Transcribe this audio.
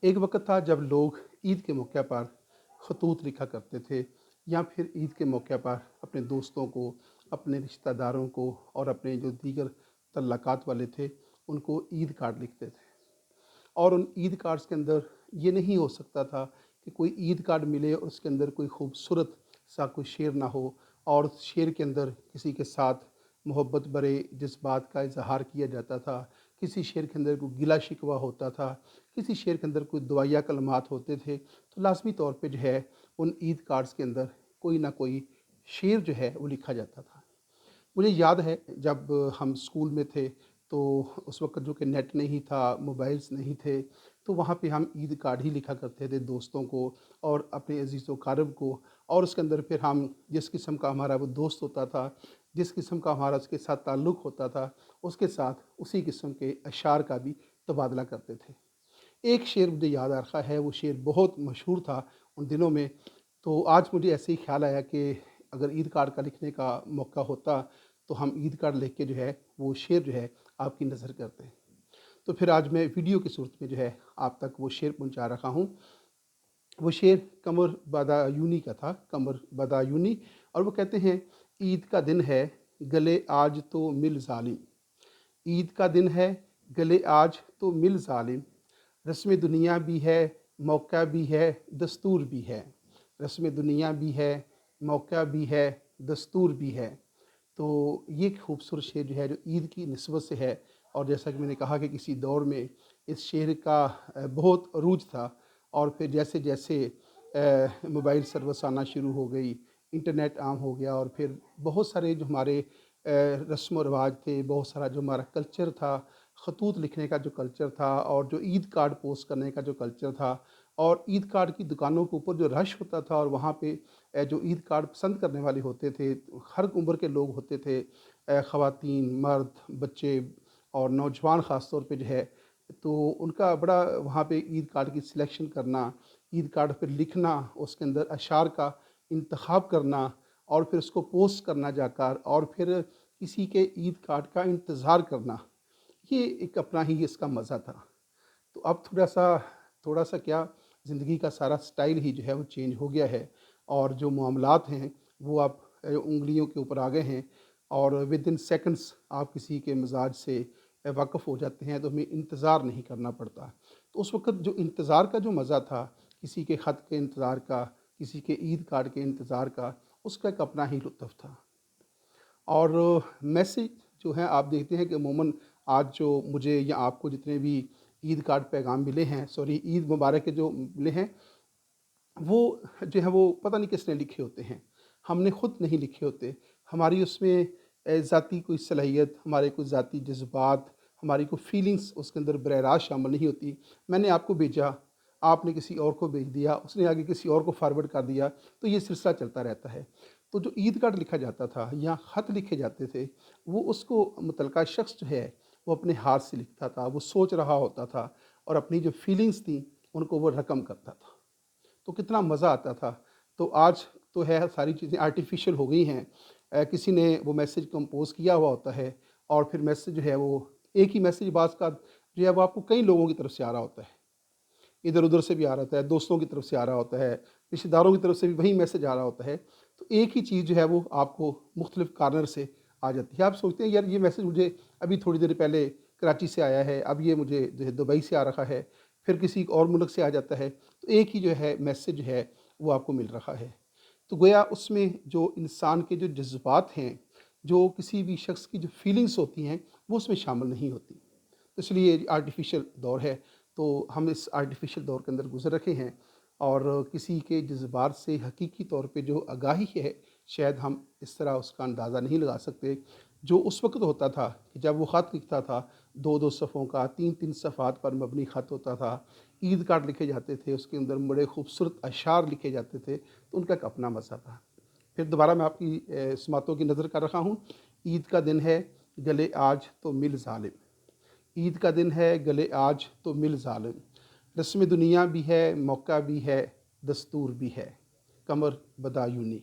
ایک وقت تھا جب لوگ عید کے موقع پر خطوط لکھا کرتے تھے یا پھر عید کے موقع پر اپنے دوستوں کو، اپنے رشتہ داروں کو اور اپنے جو دیگر تعلقات والے تھے ان کو عید کارڈ لکھتے تھے۔ اور ان عید کارڈز کے اندر یہ نہیں ہو سکتا تھا کہ کوئی عید کارڈ ملے اور اس کے اندر کوئی خوبصورت سا کوئی شعر نہ ہو، اور اس شعر کے اندر کسی کے ساتھ محبت برے جذبات کا اظہار کیا جاتا تھا، کسی شعر کے اندر کوئی گلہ شکوہ ہوتا تھا، کسی شعر کے اندر کوئی دعائیہ کلمات ہوتے تھے، تو لازمی طور پہ جو ہے ان عید کارڈز کے اندر کوئی نہ کوئی شعر جو ہے وہ لکھا جاتا تھا۔ مجھے یاد ہے جب ہم اسکول میں تھے تو اس وقت جو کہ نیٹ نہیں تھا، موبائلز نہیں تھے، تو وہاں پہ ہم عید کارڈ ہی لکھا کرتے تھے دوستوں کو اور اپنے عزیز و اقارب کو، اور اس کے اندر پھر ہم جس قسم کا ہمارا وہ دوست ہوتا تھا، جس قسم کا ہمارا اس کے ساتھ تعلق ہوتا تھا، اس کے ساتھ اسی قسم کے اشعار کا بھی تبادلہ کرتے تھے۔ ایک شعر مجھے یاد آ رہا ہے، وہ شعر بہت مشہور تھا ان دنوں میں، تو آج مجھے ایسے ہی خیال آیا کہ اگر عید کارڈ کا لکھنے کا موقع ہوتا تو ہم عید کارڈ لکھ کے جو ہے وہ شعر جو ہے آپ کی نظر کرتے ہیں۔ تو پھر آج میں ویڈیو کی صورت میں جو ہے آپ تک وہ شعر پہنچا رہا ہوں۔ وہ شعر قمر بدایونی کا تھا، قمر بدایونی، اور وہ کہتے ہیں: عید کا دن ہے گلے آج تو مل ظالم، عید کا دن ہے گلے آج تو مل ظالم، رسم دنیا بھی ہے موقع بھی ہے دستور بھی ہے، رسم دنیا بھی ہے موقع بھی ہے دستور بھی ہے۔ تو یہ ایک خوبصورت شعر جو ہے جو عید کی نسبت سے ہے، اور جیسا کہ میں نے کہا کہ کسی دور میں اس شعر کا بہت عروج تھا، اور پھر جیسے جیسے موبائل سروس آنا شروع ہو گئی، انٹرنیٹ عام ہو گیا، اور پھر بہت سارے جو ہمارے رسم و رواج تھے، بہت سارا جو ہمارا کلچر تھا، خطوط لکھنے کا جو کلچر تھا، اور جو عید کارڈ پوسٹ کرنے کا جو کلچر تھا، اور عید کارڈ کی دکانوں کے اوپر جو رش ہوتا تھا، اور وہاں پہ جو عید کارڈ پسند کرنے والے ہوتے تھے ہر عمر کے لوگ ہوتے تھے، خواتین، مرد، بچے اور نوجوان خاص طور پہ جو ہے، تو ان کا بڑا وہاں پہ عید کارڈ کی سلیکشن کرنا، عید کارڈ پہ لکھنا، اس کے اندر اشعار کا انتخاب کرنا، اور پھر اس کو پوسٹ کرنا جا کر، اور پھر کسی کے عید کارڈ کا انتظار کرنا، یہ ایک اپنا ہی اس کا مزہ تھا۔ تو اب تھوڑا سا کیا، زندگی کا سارا سٹائل ہی جو ہے وہ چینج ہو گیا ہے، اور جو معاملات ہیں وہ اب انگلیوں کے اوپر آ گئے ہیں، اور ود ان سیکنڈس آپ کسی کے مزاج سے واقف ہو جاتے ہیں، تو ہمیں انتظار نہیں کرنا پڑتا۔ تو اس وقت جو انتظار کا جو مزہ تھا، کسی کے خط کے انتظار کا، کسی کے عید کارڈ کے انتظار کا، اس کا ایک اپنا ہی لطف تھا۔ اور میسیج جو ہیں آپ دیکھتے ہیں کہ عموماً آج جو مجھے یا آپ کو جتنے بھی عید کارڈ پیغام ملے ہیں، عید مبارک کے جو ملے ہیں، وہ جو ہے وہ پتہ نہیں کس نے لکھے ہوتے ہیں، ہم نے خود نہیں لکھے ہوتے۔ ہماری اس میں ذاتی کوئی صلاحیت، ہمارے کوئی ذاتی جذبات، ہماری کوئی فیلنگز اس کے اندر براہ راست شامل نہیں ہوتی۔ میں نے آپ کو بھیجا، آپ نے کسی اور کو بھیج دیا، اس نے آگے کسی اور کو فارورڈ کر دیا، تو یہ سلسلہ چلتا رہتا ہے۔ تو جو عید کارڈ لکھا جاتا تھا یا خط لکھے جاتے تھے، وہ اس کو متعلقہ شخص جو ہے وہ اپنے ہاتھ سے لکھتا تھا، وہ سوچ رہا ہوتا تھا، اور اپنی جو فیلنگز تھیں ان کو وہ رقم کرتا تھا، تو کتنا مزہ آتا تھا۔ تو آج تو ہے ساری چیزیں آرٹیفیشل ہو گئی ہیں، کسی نے وہ میسیج کمپوز کیا ہوا ہوتا ہے، اور پھر میسیج جو ہے وہ ایک ہی میسیج بعض کا جو ہے وہ آپ کو کئی لوگوں کی طرف سے آ رہا ہوتا ہے، ادھر ادھر سے بھی آ رہا ہوتا ہے، دوستوں کی طرف سے آ رہا ہوتا ہے، رشتہ داروں کی طرف سے بھی وہی میسیج آ رہا ہوتا ہے، تو ایک ہی چیز جو ہے وہ آپ کو مختلف کارنر سے آ جاتی ہے۔ آپ سوچتے ہیں یار یہ میسیج مجھے ابھی تھوڑی دیر پہلے کراچی سے آیا ہے، اب یہ مجھے جو ہے دبئی سے آ رہا ہے، پھر کسی اور ملک سے آ جاتا ہے، تو ایک ہی جو ہے میسیج ہے وہ آپ کو مل رہا ہے۔ تو گویا اس میں جو انسان کے جو جذبات ہیں، جو کسی بھی شخص کی جو فیلنگز ہوتی ہیں، وہ اس میں شامل نہیں ہوتی۔ اس لیے آرٹیفیشل دور ہے، تو ہم اس آرٹیفیشل دور کے اندر گزر رکھے ہیں، اور کسی کے جذبات سے حقیقی طور پہ جو آگاہی ہے، شاید ہم اس طرح اس کا اندازہ نہیں لگا سکتے۔ جو اس وقت ہوتا تھا کہ جب وہ خط لکھتا تھا، دو دو صفحوں کا، تین تین صفحات پر مبنی خط ہوتا تھا، عید کارڈ لکھے جاتے تھے، اس کے اندر بڑے خوبصورت اشعار لکھے جاتے تھے، تو ان کا ایک اپنا مزہ تھا۔ پھر دوبارہ میں آپ کی سماعتوں کی نظر کر رہا ہوں: عید کا دن ہے گلے آج تو مل ظالم، عید کا دن ہے گلے آج تو مل ظالم، رسم دنیا بھی ہے موقع بھی ہے دستور بھی ہے۔ قمر بدایونی۔